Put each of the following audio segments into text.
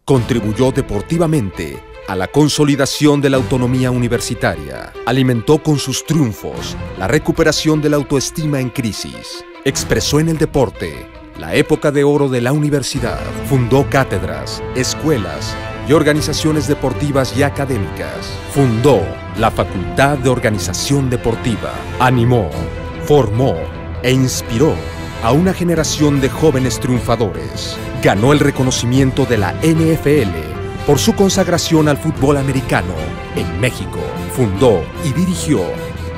Contribuyó deportivamente a la consolidación de la autonomía universitaria. Alimentó con sus triunfos la recuperación de la autoestima en crisis. Expresó en el deporte la época de oro de la universidad. Fundó cátedras, escuelas y organizaciones deportivas y académicas. Fundó la Facultad de Organización Deportiva. Animó, formó e inspiró a una generación de jóvenes triunfadores. Ganó el reconocimiento de la NFL por su consagración al fútbol americano en México. Fundó y dirigió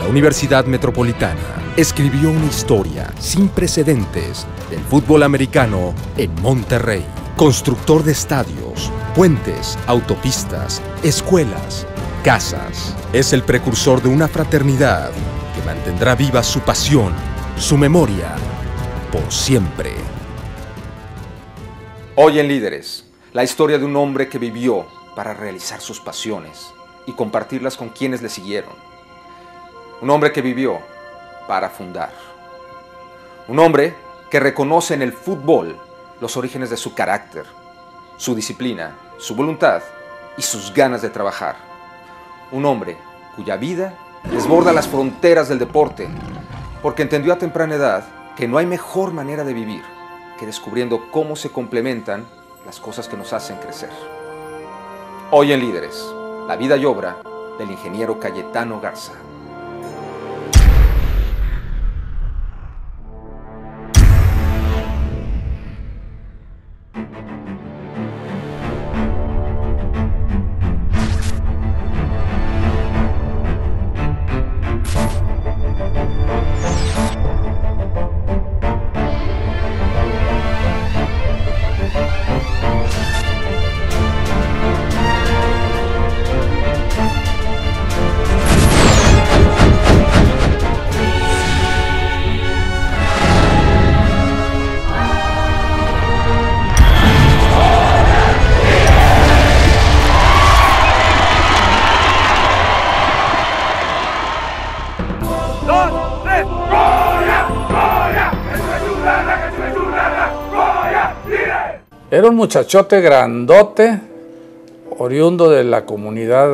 la Universidad Metropolitana. Escribió una historia sin precedentes del fútbol americano en Monterrey. Constructor de estadios, puentes, autopistas, escuelas, casas. Es el precursor de una fraternidad que mantendrá viva su pasión, su memoria, por siempre. Hoy en Líderes, la historia de un hombre que vivió para realizar sus pasiones y compartirlas con quienes le siguieron. Un hombre que vivió para fundar. Un hombre que reconoce en el fútbol los orígenes de su carácter, su disciplina, su voluntad y sus ganas de trabajar. Un hombre cuya vida desborda las fronteras del deporte, porque entendió a temprana edad que no hay mejor manera de vivir que descubriendo cómo se complementan las cosas que nos hacen crecer. Hoy en Líderes, la vida y obra del ingeniero Cayetano Garza. Era un muchachote grandote, oriundo de la comunidad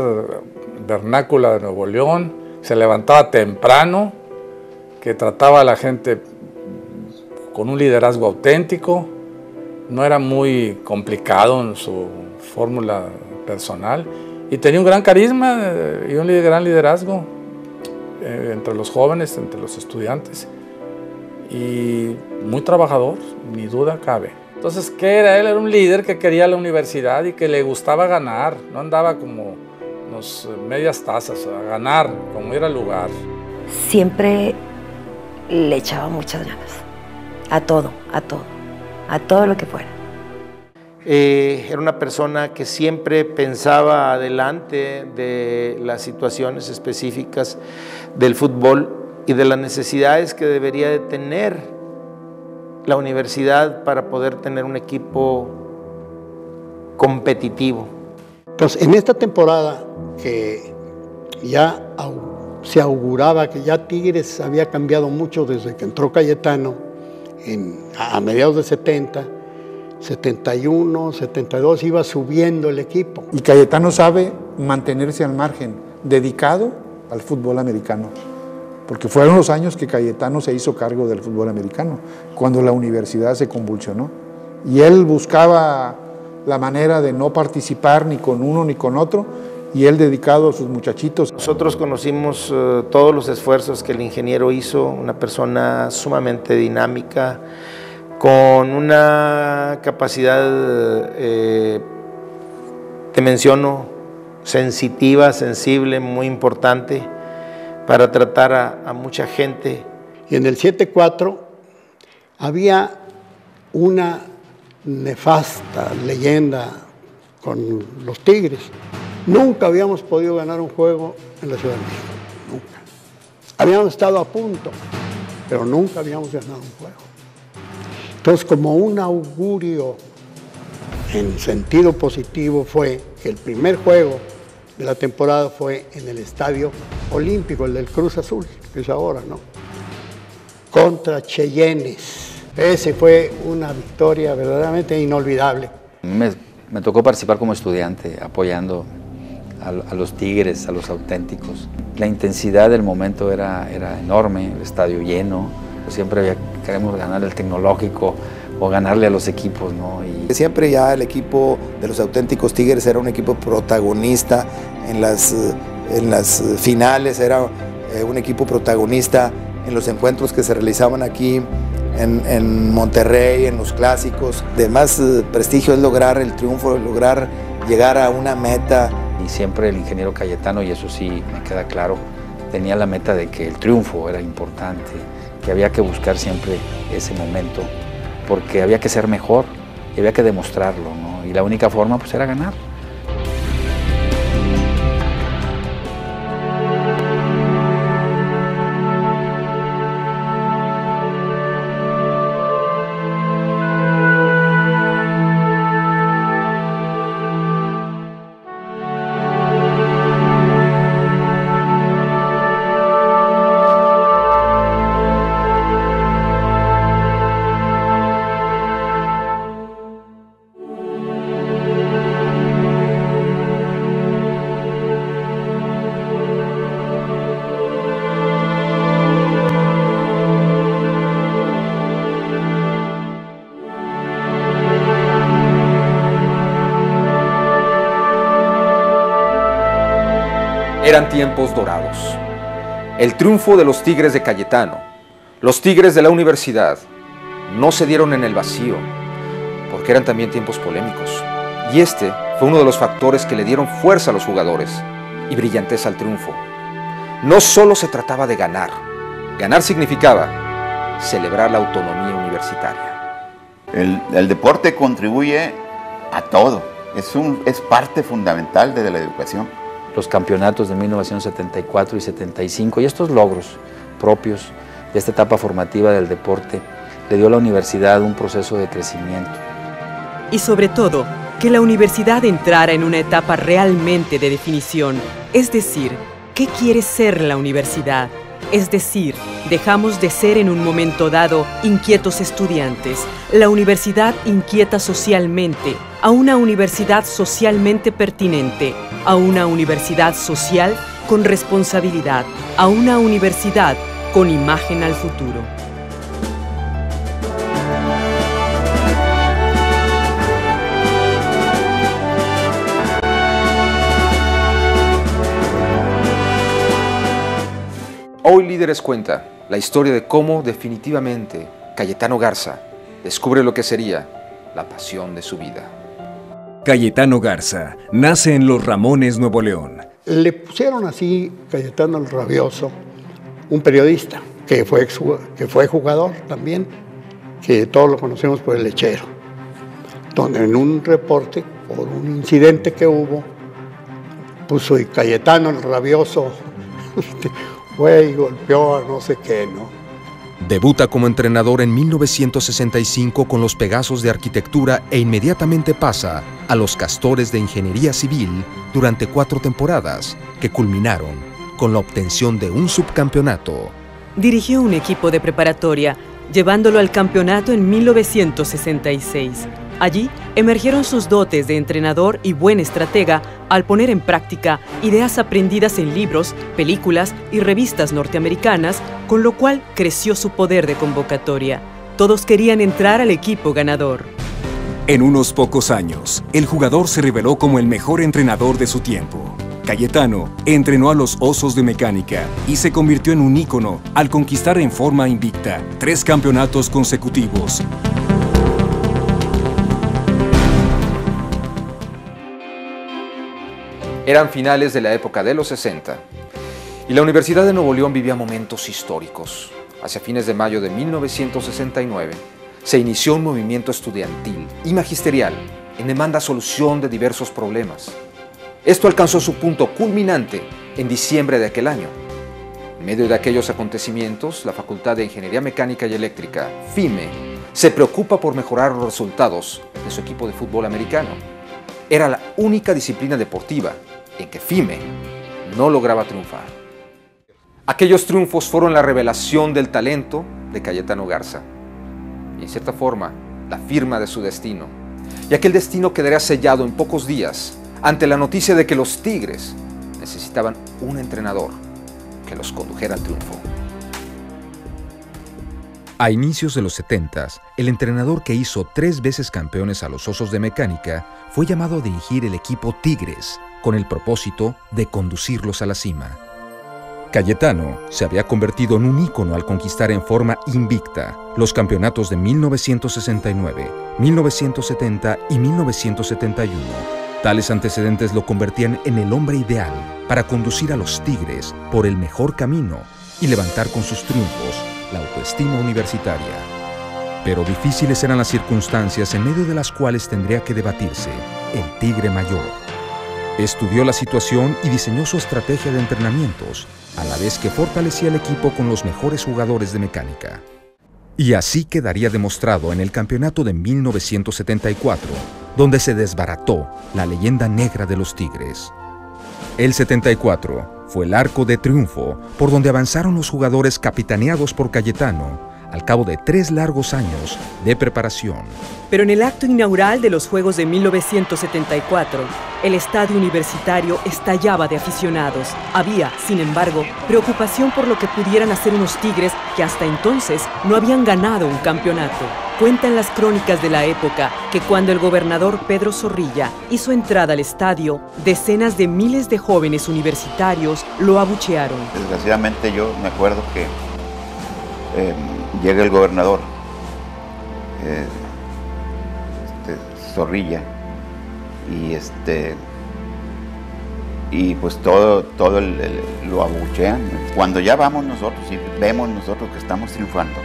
vernácula de Nuevo León, se levantaba temprano, que trataba a la gente con un liderazgo auténtico, no era muy complicado en su fórmula personal y tenía un gran carisma y un gran liderazgo entre los jóvenes, entre los estudiantes y muy trabajador, ni duda cabe. Entonces, ¿qué era? Él era un líder que quería la universidad y que le gustaba ganar, no andaba como los medias tazas, a ganar, como ir al lugar. Siempre le echaba muchas ganas, a todo lo que fuera. Era una persona que siempre pensaba adelante de las situaciones específicas del fútbol y de las necesidades que debería de tener la universidad para poder tener un equipo competitivo. Pues en esta temporada que ya se auguraba que ya Tigres había cambiado mucho desde que entró Cayetano a mediados de 70, 71, 72 iba subiendo el equipo. Y Cayetano sabe mantenerse al margen, dedicado al fútbol americano. Porque fueron los años que Cayetano se hizo cargo del fútbol americano, cuando la universidad se convulsionó. Y él buscaba la manera de no participar ni con uno ni con otro, y él dedicado a sus muchachitos. Nosotros conocimos todos los esfuerzos que el ingeniero hizo, una persona sumamente dinámica, con una capacidad, te menciono, sensitiva, sensible, muy importante, para tratar a mucha gente. Y en el 7-4 había una nefasta leyenda con los Tigres. Nunca habíamos podido ganar un juego en la Ciudad de México, nunca. Habíamos estado a punto, pero nunca habíamos ganado un juego. Entonces, como un augurio en sentido positivo fue que el primer juego de la temporada fue en el Estadio Olímpico, el del Cruz Azul, que es ahora, ¿no? Contra Cheyennes. Ese fue una victoria verdaderamente inolvidable. Me Me tocó participar como estudiante, apoyando a los Tigres, a los auténticos. La intensidad del momento era enorme, el estadio lleno. Siempre queremos ganar el Tecnológico o ganarle a los equipos, ¿no? Y siempre ya el equipo de los auténticos Tigres era un equipo protagonista en las finales, era un equipo protagonista en los encuentros que se realizaban aquí en Monterrey, en los clásicos. De más prestigio es lograr el triunfo, lograr llegar a una meta. Y siempre el ingeniero Cayetano, y eso sí me queda claro, tenía la meta de que el triunfo era importante, que había que buscar siempre ese momento, porque había que ser mejor y había que demostrarlo, ¿no? Y la única forma pues era ganar. Eran tiempos dorados. El triunfo de los Tigres de Cayetano, los Tigres de la universidad, no se dieron en el vacío, porque eran también tiempos polémicos. Y este fue uno de los factores que le dieron fuerza a los jugadores y brillantez al triunfo. No solo se trataba de ganar. Ganar significaba celebrar la autonomía universitaria. El deporte contribuye a todo. Es parte fundamental de la educación. Los campeonatos de 1974 y 75 y estos logros propios de esta etapa formativa del deporte le dio a la universidad un proceso de crecimiento. Y sobre todo, que la universidad entrara en una etapa realmente de definición, es decir, ¿qué quiere ser la universidad? Es decir, dejamos de ser en un momento dado inquietos estudiantes. La universidad inquieta socialmente, a una universidad socialmente pertinente, a una universidad social con responsabilidad, a una universidad con imagen al futuro. Hoy Líderes cuenta la historia de cómo definitivamente Cayetano Garza descubre lo que sería la pasión de su vida. Cayetano Garza nace en Los Ramones, Nuevo León. Le pusieron así Cayetano el Rabioso, un periodista que fue jugador también, que todos lo conocemos por El Lechero, donde en un reporte por un incidente que hubo, puso y Cayetano el Rabioso fue y golpeó a no sé qué, ¿no? Debuta como entrenador en 1965 con los Pegasos de Arquitectura e inmediatamente pasa a los Castores de Ingeniería Civil durante 4 temporadas que culminaron con la obtención de un subcampeonato. Dirigió un equipo de preparatoria, llevándolo al campeonato en 1966. Allí emergieron sus dotes de entrenador y buen estratega al poner en práctica ideas aprendidas en libros, películas y revistas norteamericanas, con lo cual creció su poder de convocatoria. Todos querían entrar al equipo ganador. En unos pocos años, el jugador se reveló como el mejor entrenador de su tiempo. Cayetano entrenó a los Osos de Mecánica y se convirtió en un ícono al conquistar en forma invicta 3 campeonatos consecutivos. Eran finales de la época de los 60 y la Universidad de Nuevo León vivía momentos históricos. Hacia fines de mayo de 1969 se inició un movimiento estudiantil y magisterial en demanda de solución de diversos problemas. Esto alcanzó su punto culminante en diciembre de aquel año. En medio de aquellos acontecimientos, la Facultad de Ingeniería Mecánica y Eléctrica, FIME, se preocupa por mejorar los resultados de su equipo de fútbol americano. Era la única disciplina deportiva en que FIME no lograba triunfar. Aquellos triunfos fueron la revelación del talento de Cayetano Garza y, en cierta forma, la firma de su destino. ya que el destino quedaría sellado en pocos días ante la noticia de que los Tigres necesitaban un entrenador que los condujera al triunfo. A inicios de los 70s, el entrenador que hizo 3 veces campeones a los Osos de Mecánica fue llamado a dirigir el equipo Tigres, con el propósito de conducirlos a la cima. Cayetano se había convertido en un ícono al conquistar en forma invicta los campeonatos de 1969, 1970 y 1971. Tales antecedentes lo convertían en el hombre ideal para conducir a los Tigres por el mejor camino y levantar con sus triunfos la autoestima universitaria. Pero difíciles eran las circunstancias en medio de las cuales tendría que debatirse el Tigre Mayor. Estudió la situación y diseñó su estrategia de entrenamientos, a la vez que fortalecía el equipo con los mejores jugadores de mecánica. Y así quedaría demostrado en el campeonato de 1974, donde se desbarató la leyenda negra de los Tigres. El 74 fue el arco de triunfo por donde avanzaron los jugadores capitaneados por Cayetano al cabo de 3 largos años de preparación. Pero en el acto inaugural de los Juegos de 1974, el estadio universitario estallaba de aficionados. Había, sin embargo, preocupación por lo que pudieran hacer unos Tigres que hasta entonces no habían ganado un campeonato. Cuentan las crónicas de la época que cuando el gobernador Pedro Zorrilla hizo entrada al estadio, decenas de miles de jóvenes universitarios lo abuchearon. Desgraciadamente yo me acuerdo que llega el gobernador Zorrilla y pues todo lo abuchean. Cuando ya vamos nosotros y vemos nosotros que estamos triunfando,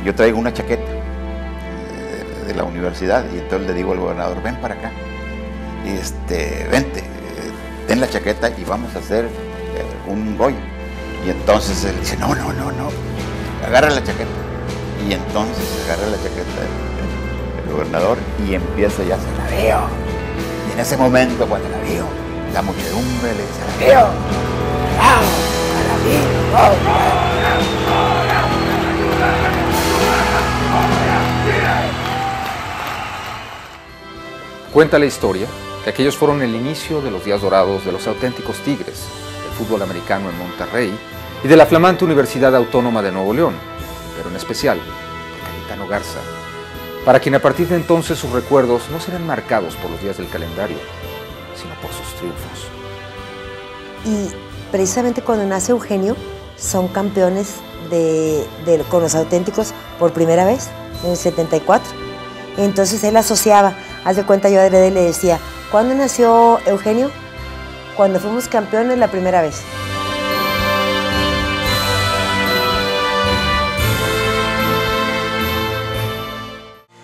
yo traigo una chaqueta de la universidad y entonces le digo al gobernador, ven para acá, vente, ten la chaqueta y vamos a hacer un gol. Y entonces él dice, no, agarra la chaqueta. Y entonces agarra la chaqueta el gobernador y empieza ya, se la veo. Y en ese momento, cuando la veo, la muchedumbre le dice, la veo. ¡Bravo! Cuenta la historia que aquellos fueron el inicio de los días dorados de los auténticos Tigres, del fútbol americano en Monterrey y de la flamante Universidad Autónoma de Nuevo León, pero en especial de Cayetano Garza, para quien a partir de entonces sus recuerdos no serán marcados por los días del calendario, sino por sus triunfos. Y precisamente cuando nace Eugenio, son campeones con los auténticos por primera vez, en el 74. Entonces él asociaba, haz de cuenta, yo adrede le decía, ¿cuándo nació Eugenio? Cuando fuimos campeones la primera vez.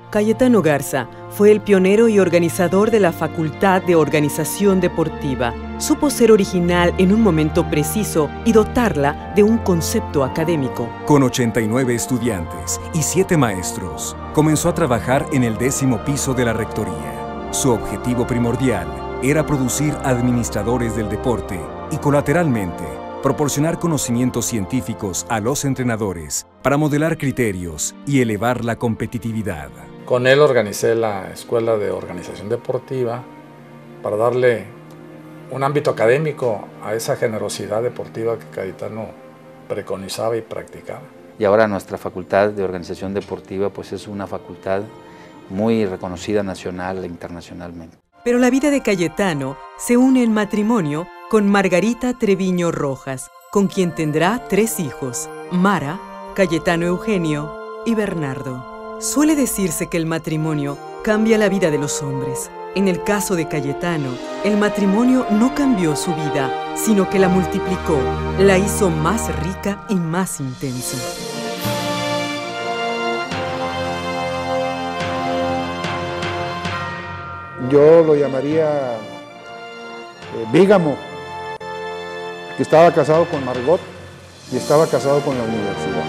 Cayetano Garza fue el pionero y organizador de la Facultad de Organización Deportiva. Supo ser original en un momento preciso y dotarla de un concepto académico. Con 89 estudiantes y 7 maestros, comenzó a trabajar en el 10º piso de la Rectoría. Su objetivo primordial era producir administradores del deporte y, colateralmente, proporcionar conocimientos científicos a los entrenadores para modelar criterios y elevar la competitividad. Con él organicé la Escuela de Organización Deportiva para darle un ámbito académico a esa generosidad deportiva que Cayetano preconizaba y practicaba. Y ahora nuestra Facultad de Organización Deportiva pues es una facultad muy reconocida nacional e internacionalmente. Pero la vida de Cayetano se une en matrimonio con Margarita Treviño Rojas, con quien tendrá 3 hijos, Mara, Cayetano Eugenio y Bernardo. Suele decirse que el matrimonio cambia la vida de los hombres. En el caso de Cayetano, el matrimonio no cambió su vida, sino que la multiplicó, la hizo más rica y más intensa. Yo lo llamaría bígamo, que estaba casado con Margot y estaba casado con la universidad.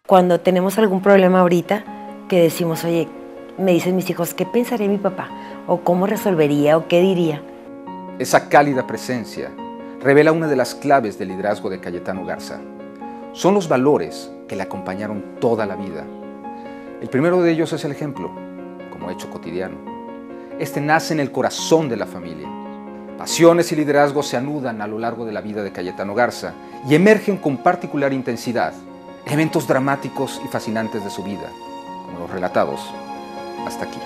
Cuando tenemos algún problema ahorita, que decimos, oye, me dicen mis hijos, ¿qué pensaría mi papá? ¿O cómo resolvería? ¿O qué diría? Esa cálida presencia revela una de las claves del liderazgo de Cayetano Garza. Son los valores que le acompañaron toda la vida. El primero de ellos es el ejemplo, como hecho cotidiano. Este nace en el corazón de la familia. Pasiones y liderazgo se anudan a lo largo de la vida de Cayetano Garza y emergen con particular intensidad eventos dramáticos y fascinantes de su vida, como los relatados hasta aquí.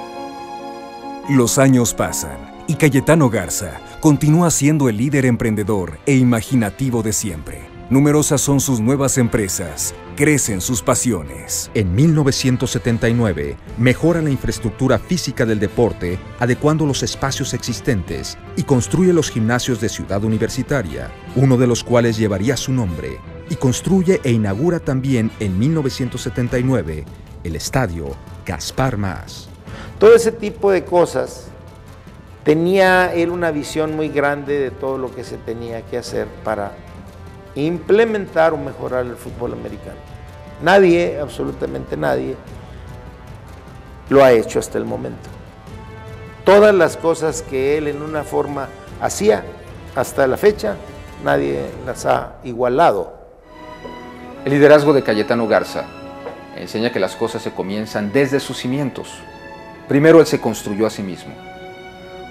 Los años pasan y Cayetano Garza continúa siendo el líder emprendedor e imaginativo de siempre. Numerosas son sus nuevas empresas, crecen sus pasiones. En 1979, mejora la infraestructura física del deporte, adecuando los espacios existentes y construye los gimnasios de Ciudad Universitaria, uno de los cuales llevaría su nombre, y construye e inaugura también en 1979 el estadio Gaspar Más. Todo ese tipo de cosas, tenía él una visión muy grande de todo lo que se tenía que hacer para implementar o mejorar el fútbol americano. Nadie, absolutamente nadie, lo ha hecho hasta el momento. Todas las cosas que él en una forma hacía hasta la fecha, nadie las ha igualado. El liderazgo de Cayetano Garza enseña que las cosas se comienzan desde sus cimientos. Primero él se construyó a sí mismo.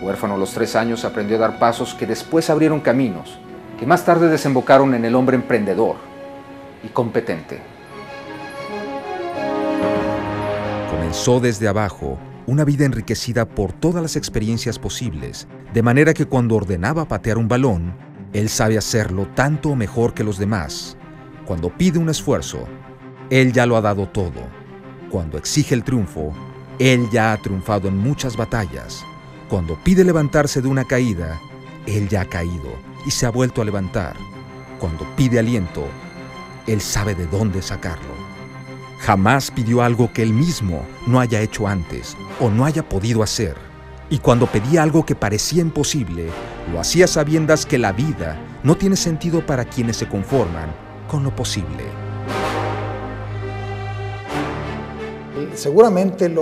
Huérfano a los 3 años, aprendió a dar pasos que después abrieron caminos, que más tarde desembocaron en el hombre emprendedor y competente. Comenzó desde abajo una vida enriquecida por todas las experiencias posibles, de manera que cuando ordenaba patear un balón, él sabe hacerlo tanto o mejor que los demás. Cuando pide un esfuerzo, él ya lo ha dado todo. Cuando exige el triunfo, él ya ha triunfado en muchas batallas. Cuando pide levantarse de una caída, él ya ha caído y se ha vuelto a levantar. Cuando pide aliento, él sabe de dónde sacarlo. Jamás pidió algo que él mismo no haya hecho antes o no haya podido hacer. Y cuando pedía algo que parecía imposible, lo hacía a sabiendas que la vida no tiene sentido para quienes se conforman con lo posible. Seguramente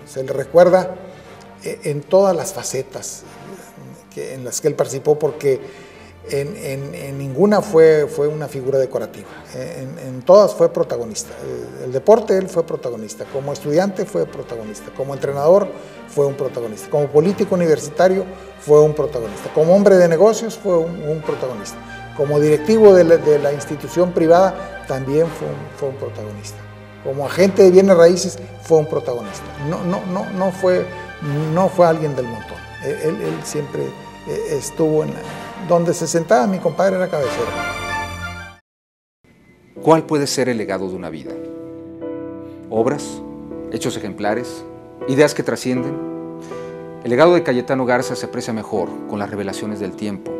se le recuerda en todas las facetas en las que él participó, porque en ninguna fue una figura decorativa, en todas fue protagonista. El deporte él fue protagonista, como estudiante fue protagonista, como entrenador fue un protagonista, como político universitario fue un protagonista, como hombre de negocios fue un protagonista, como directivo de la institución privada también fue un protagonista, como agente de bienes raíces fue un protagonista. No fue alguien del montón. Él siempre estuvo donde se sentaba mi compadre era cabecera. ¿Cuál puede ser el legado de una vida? ¿Obras? ¿Hechos ejemplares? ¿Ideas que trascienden? El legado de Cayetano Garza se aprecia mejor con las revelaciones del tiempo,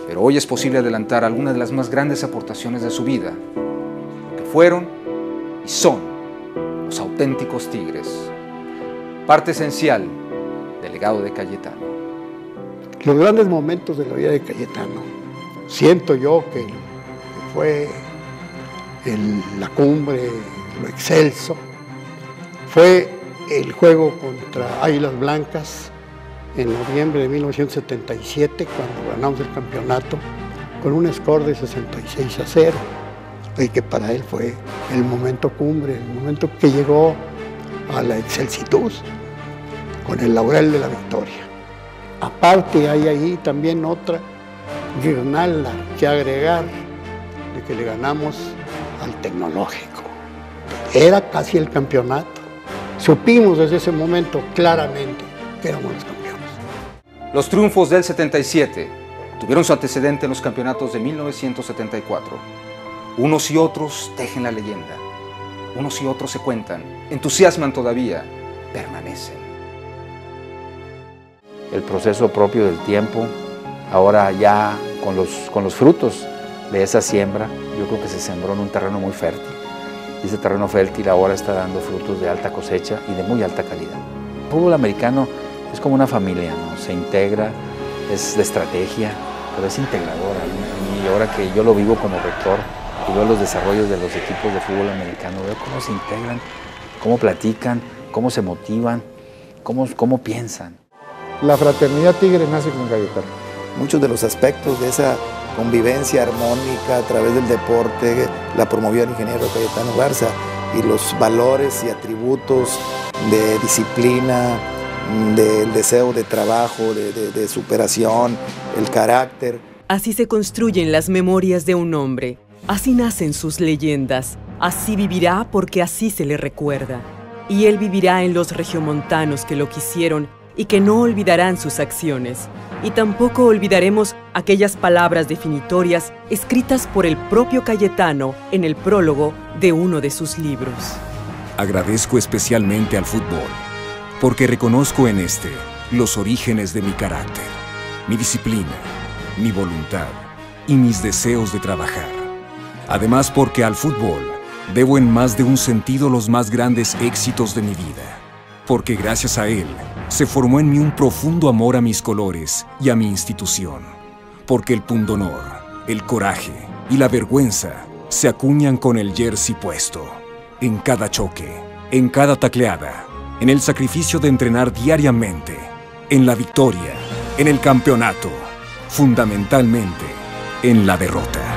pero hoy es posible adelantar algunas de las más grandes aportaciones de su vida, que fueron y son los auténticos Tigres, parte esencial del legado de Cayetano. Los grandes momentos de la vida de Cayetano, siento yo que fue la cumbre, lo excelso, fue el juego contra Águilas Blancas en noviembre de 1977, cuando ganamos el campeonato con un score de 66-0, y que para él fue el momento cumbre, el momento que llegó a la excelsitud, con el laurel de la victoria. Aparte hay ahí también otra guirnalda que agregar, de que le ganamos al Tecnológico. Era casi el campeonato. Supimos desde ese momento claramente que éramos los campeones. Los triunfos del 77 tuvieron su antecedente en los campeonatos de 1974. Unos y otros tejen la leyenda. Unos y otros se cuentan, entusiasman todavía, permanecen. El proceso propio del tiempo, ahora ya con los frutos de esa siembra, yo creo que se sembró en un terreno muy fértil. Y ese terreno fértil ahora está dando frutos de alta cosecha y de muy alta calidad. El fútbol americano es como una familia, ¿no? Se integra, es de estrategia, pero es integradora. Y ahora que yo lo vivo como rector y veo los desarrollos de los equipos de fútbol americano, veo cómo se integran cómo platican, cómo se motivan, cómo piensan. La fraternidad tigre nace con Cayetano. Muchos de los aspectos de esa convivencia armónica a través del deporte la promovió el ingeniero Cayetano Garza, y los valores y atributos de disciplina, del deseo de trabajo, de superación, el carácter. Así se construyen las memorias de un hombre, así nacen sus leyendas, así vivirá porque así se le recuerda. Y él vivirá en los regiomontanos que lo quisieron y que no olvidarán sus acciones. Y tampoco olvidaremos aquellas palabras definitorias escritas por el propio Cayetano en el prólogo de uno de sus libros. Agradezco especialmente al fútbol, porque reconozco en este los orígenes de mi carácter, mi disciplina, mi voluntad y mis deseos de trabajar. Además, porque al fútbol debo en más de un sentido los más grandes éxitos de mi vida, porque gracias a él se formó en mí un profundo amor a mis colores y a mi institución, porque el pundonor, el coraje y la vergüenza se acuñan con el jersey puesto, en cada choque, en cada tacleada, en el sacrificio de entrenar diariamente, en la victoria, en el campeonato, fundamentalmente en la derrota.